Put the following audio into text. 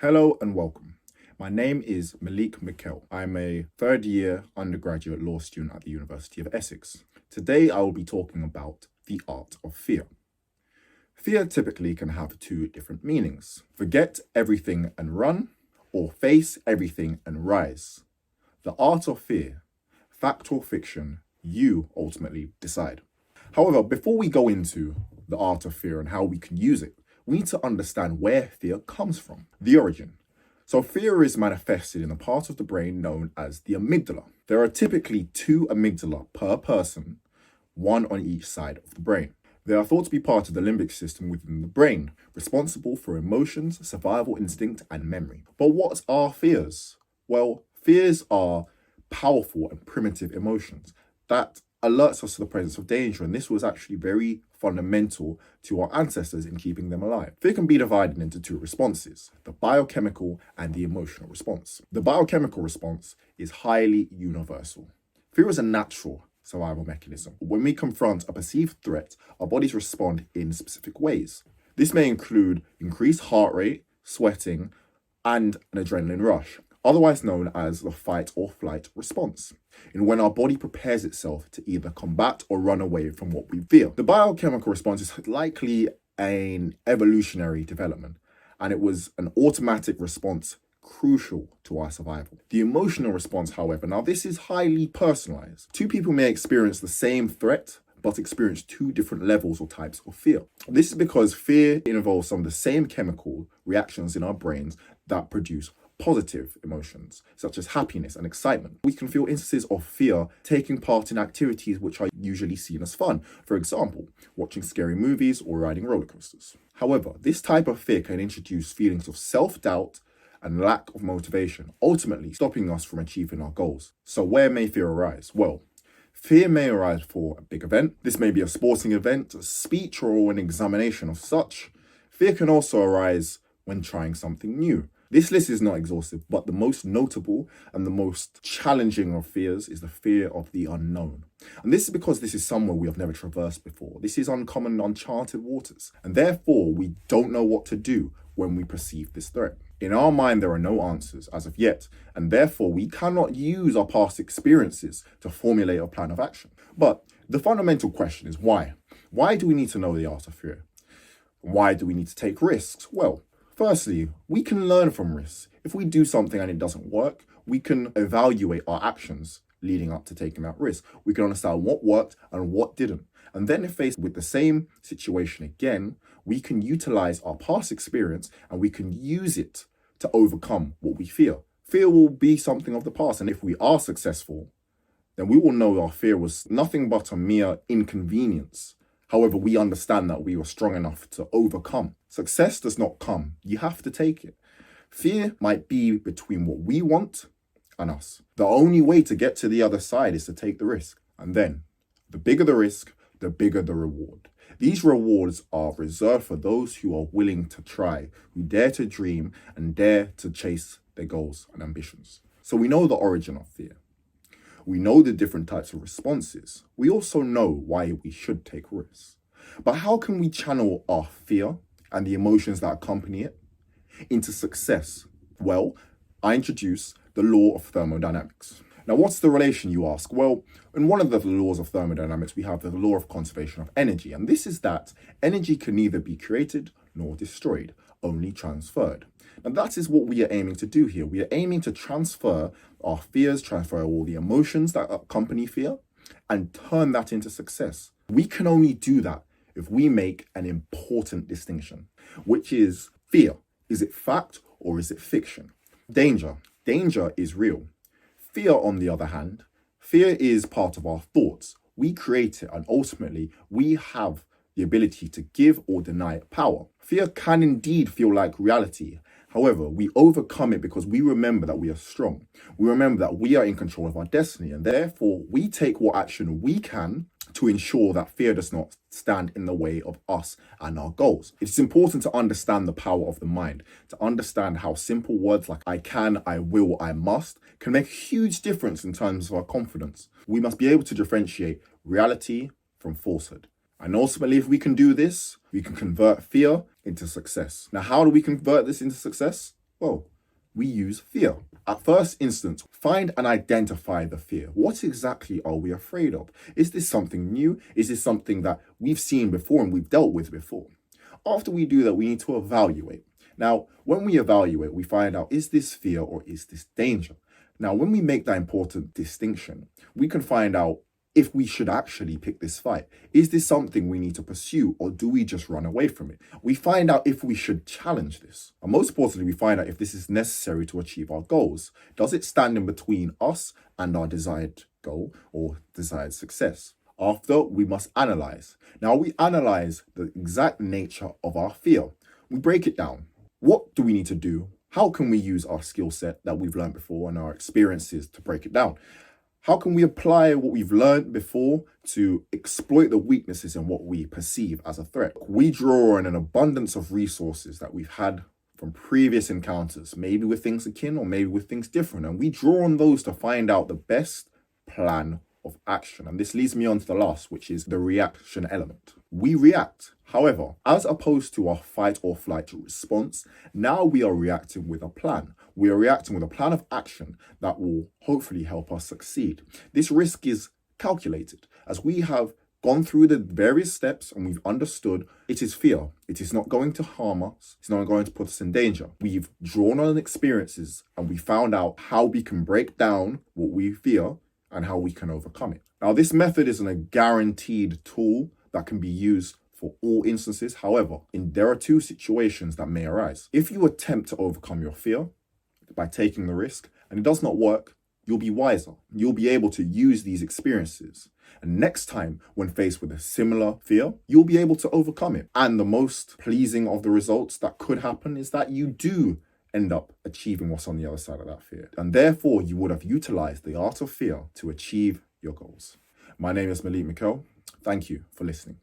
Hello and welcome. My name is Malik Mikel. I'm a third-year undergraduate law student at the University of Essex. Today I will be talking about the art of fear. Fear typically can have two different meanings. Forget everything and run, or face everything and rise. The art of fear, fact or fiction, you ultimately decide. However, before we go into the art of fear and how we can use it, we need to understand where fear comes from, the origin. So fear is manifested in a part of the brain known as the amygdala. There are typically 2 amygdala per person, one on each side of the brain. They are thought to be part of the limbic system within the brain, responsible for emotions, survival instinct, and memory. But what are fears? Well, fears are powerful and primitive emotions that alerts us to the presence of danger, and this was actually very fundamental to our ancestors in keeping them alive. Fear can be divided into 2 responses, the biochemical and the emotional response. The biochemical response is highly universal. Fear is a natural survival mechanism. When we confront a perceived threat, our bodies respond in specific ways. This may include increased heart rate, sweating, and an adrenaline rush, otherwise known as the fight or flight response, in when our body prepares itself to either combat or run away from what we fear. The biochemical response is likely an evolutionary development, and it was an automatic response crucial to our survival. The emotional response, however, now this is highly personalized. 2 people may experience the same threat, but experience 2 different levels or types of fear. This is because fear involves some of the same chemical reactions in our brains that produce positive emotions, such as happiness and excitement. We can feel instances of fear taking part in activities which are usually seen as fun. For example, watching scary movies or riding roller coasters. However, this type of fear can introduce feelings of self-doubt and lack of motivation, ultimately stopping us from achieving our goals. So where may fear arise? Well, fear may arise for a big event. This may be a sporting event, a speech, or an examination of such. Fear can also arise when trying something new. This list is not exhaustive, but the most notable and the most challenging of fears is the fear of the unknown. And this is because this is somewhere we have never traversed before. This is uncommon, uncharted waters. And therefore, we don't know what to do when we perceive this threat. In our mind, there are no answers as of yet, and therefore we cannot use our past experiences to formulate a plan of action. But the fundamental question is why? Why do we need to know the art of fear? Why do we need to take risks? Well, firstly, we can learn from risks. If we do something and it doesn't work, we can evaluate our actions leading up to taking that risk. We can understand what worked and what didn't. And then if faced with the same situation again, we can utilize our past experience and we can use it to overcome what we fear. Fear will be something of the past, and if we are successful, then we will know our fear was nothing but a mere inconvenience. However, we understand that we were strong enough to overcome. Success does not come. You have to take it. Fear might be between what we want and us. The only way to get to the other side is to take the risk. And then, the bigger the risk, the bigger the reward. These rewards are reserved for those who are willing to try, who dare to dream and dare to chase their goals and ambitions. So we know the origin of fear. We know the different types of responses. We also know why we should take risks. But how can we channel our fear and the emotions that accompany it into success? Well, I introduce the law of thermodynamics. Now, what's the relation, you ask? Well, in one of the laws of thermodynamics, we have the law of conservation of energy. And this is that energy can neither be created nor destroyed, only transferred. And that is what we are aiming to do here. We are aiming to transfer our fears, transfer all the emotions that accompany fear, and turn that into success. We can only do that if we make an important distinction, which is fear. Is it fact or is it fiction? Danger. Danger is real. Fear, on the other hand, fear is part of our thoughts. We create it, and ultimately, we have the ability to give or deny it power. Fear can indeed feel like reality. However, we overcome it because we remember that we are strong. We remember that we are in control of our destiny, and therefore we take what action we can to ensure that fear does not stand in the way of us and our goals. It's important to understand the power of the mind, to understand how simple words like I can, I will, I must can make a huge difference in terms of our confidence. We must be able to differentiate reality from falsehood. And ultimately, if we can do this, we can convert fear into success. Now, how do we convert this into success? Well, we use fear. At first instance, find and identify the fear. What exactly are we afraid of? Is this something new? Is this something that we've seen before and we've dealt with before? After we do that, we need to evaluate. Now, when we evaluate, we find out, is this fear or is this danger? Now, when we make that important distinction, we can find out if we should actually pick this fight. Is this something we need to pursue, or do we just run away from it? We find out if we should challenge this. And most importantly, we find out if this is necessary to achieve our goals. Does it stand in between us and our desired goal or desired success? After, we must analyze. Now, we analyze the exact nature of our fear. We break it down. What do we need to do? How can we use our skill set that we've learned before and our experiences to break it down? How can we apply what we've learned before to exploit the weaknesses in what we perceive as a threat? We draw on an abundance of resources that we've had from previous encounters, maybe with things akin or maybe with things different. And we draw on those to find out the best plan of action. And this leads me on to the last, which is the reaction element. We react. However, as opposed to our fight or flight response, now we are reacting with a plan. We are reacting with a plan of action that will hopefully help us succeed. This risk is calculated as we have gone through the various steps and we've understood it is fear. It is not going to harm us. It's not going to put us in danger. We've drawn on experiences and we found out how we can break down what we fear and how we can overcome it. Now, this method isn't a guaranteed tool that can be used for all instances. However, there are two situations that may arise. If you attempt to overcome your fear by taking the risk and it does not work, you'll be wiser. You'll be able to use these experiences. And next time, when faced with a similar fear, you'll be able to overcome it. And the most pleasing of the results that could happen is that you do end up achieving what's on the other side of that fear. And therefore, you would have utilized the art of fear to achieve your goals. My name is Malik Mikel. Thank you for listening.